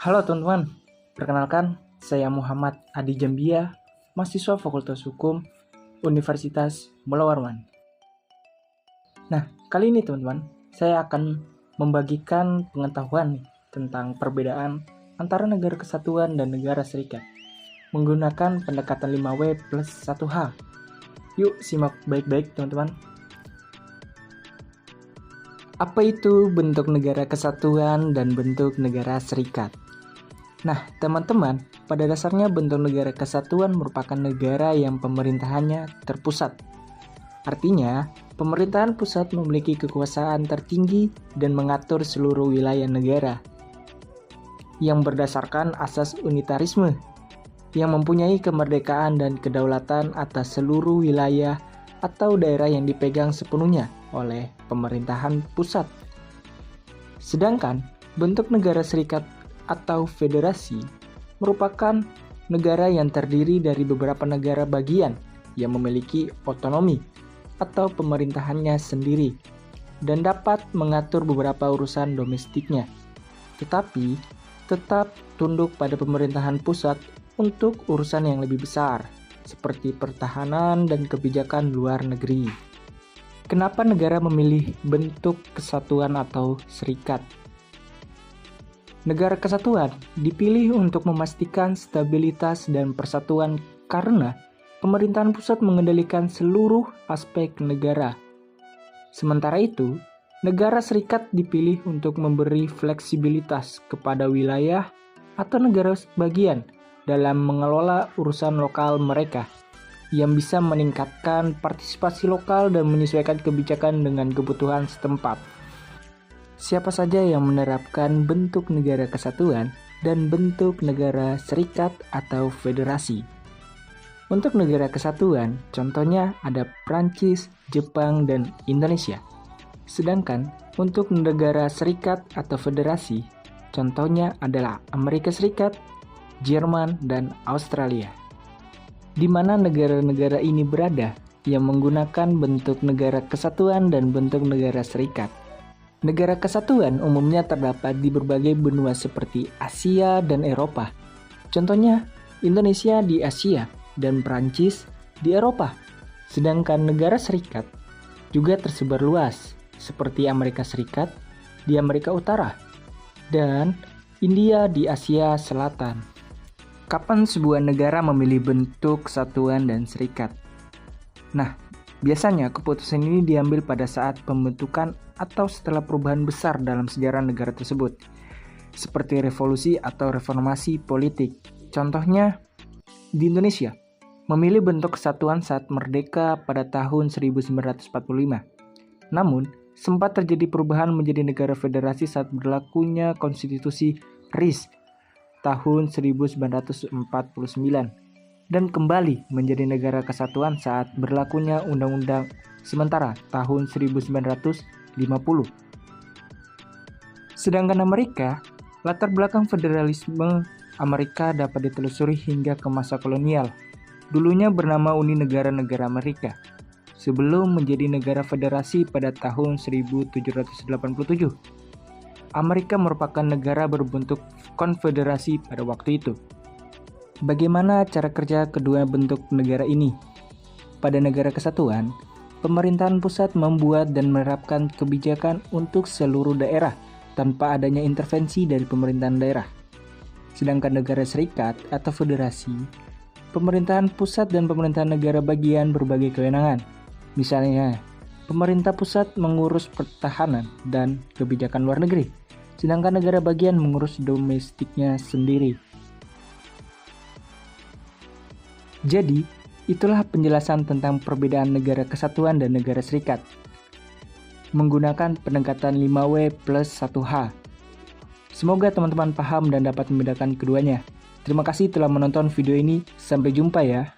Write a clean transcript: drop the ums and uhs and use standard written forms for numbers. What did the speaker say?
Halo teman-teman, perkenalkan saya Muhammad Adi Jambia, mahasiswa Fakultas Hukum Universitas Mula Warman. Nah, kali ini teman-teman, saya akan membagikan pengetahuan tentang perbedaan antara negara kesatuan dan negara serikat menggunakan pendekatan 5W plus 1H. Yuk simak baik-baik teman-teman. Apa itu bentuk negara kesatuan dan bentuk negara serikat? Nah, teman-teman, pada dasarnya bentuk negara kesatuan merupakan negara yang pemerintahannya terpusat. Artinya, pemerintahan pusat memiliki kekuasaan tertinggi dan mengatur seluruh wilayah negara yang berdasarkan asas unitarisme, yang mempunyai kemerdekaan dan kedaulatan atas seluruh wilayah atau daerah yang dipegang sepenuhnya oleh pemerintahan pusat. Sedangkan bentuk negara serikat atau federasi merupakan negara yang terdiri dari beberapa negara bagian yang memiliki otonomi atau pemerintahannya sendiri dan dapat mengatur beberapa urusan domestiknya, tetapi tetap tunduk pada pemerintahan pusat untuk urusan yang lebih besar seperti pertahanan dan kebijakan luar negeri. Kenapa negara memilih bentuk kesatuan atau serikat? Negara kesatuan dipilih untuk memastikan stabilitas dan persatuan karena pemerintahan pusat mengendalikan seluruh aspek negara. Sementara itu, negara serikat dipilih untuk memberi fleksibilitas kepada wilayah atau negara bagian dalam mengelola urusan lokal mereka, yang bisa meningkatkan partisipasi lokal dan menyesuaikan kebijakan dengan kebutuhan setempat. Siapa saja yang menerapkan bentuk negara kesatuan dan bentuk negara serikat atau federasi? Untuk negara kesatuan, contohnya ada Prancis, Jepang, dan Indonesia. Sedangkan untuk negara serikat atau federasi, contohnya adalah Amerika Serikat, Jerman, dan Australia. Di mana negara-negara ini berada yang menggunakan bentuk negara kesatuan dan bentuk negara serikat. Negara kesatuan umumnya terdapat di berbagai benua seperti Asia dan Eropa. Contohnya Indonesia di Asia dan Prancis di Eropa. Sedangkan negara serikat juga tersebar luas seperti Amerika Serikat di Amerika Utara dan India di Asia Selatan. Kapan sebuah negara memilih bentuk kesatuan dan serikat? Nah, biasanya keputusan ini diambil pada saat pembentukan atau setelah perubahan besar dalam sejarah negara tersebut, seperti revolusi atau reformasi politik. Contohnya, di Indonesia, memilih bentuk kesatuan saat merdeka pada tahun 1945. Namun, sempat terjadi perubahan menjadi negara federasi saat berlakunya konstitusi RIS tahun 1949 dan kembali menjadi negara kesatuan saat berlakunya Undang-Undang Sementara tahun 1950. Sedangkan Amerika, latar belakang federalisme Amerika dapat ditelusuri hingga ke masa kolonial. Dulunya bernama Uni Negara-Negara Amerika, sebelum menjadi negara federasi pada tahun 1787. Amerika merupakan negara berbentuk konfederasi pada waktu itu. Bagaimana cara kerja kedua bentuk negara ini? Pada negara kesatuan, pemerintahan pusat membuat dan menerapkan kebijakan untuk seluruh daerah tanpa adanya intervensi dari pemerintahan daerah. Sedangkan negara serikat atau federasi, pemerintahan pusat dan pemerintahan negara bagian berbagi kewenangan. Misalnya, pemerintah pusat mengurus pertahanan dan kebijakan luar negeri, sedangkan negara bagian mengurus domestiknya sendiri. Jadi, itulah penjelasan tentang perbedaan negara kesatuan dan negara serikat menggunakan pendekatan 5W plus 1H. Semoga teman-teman paham dan dapat membedakan keduanya. Terima kasih telah menonton video ini. Sampai jumpa ya.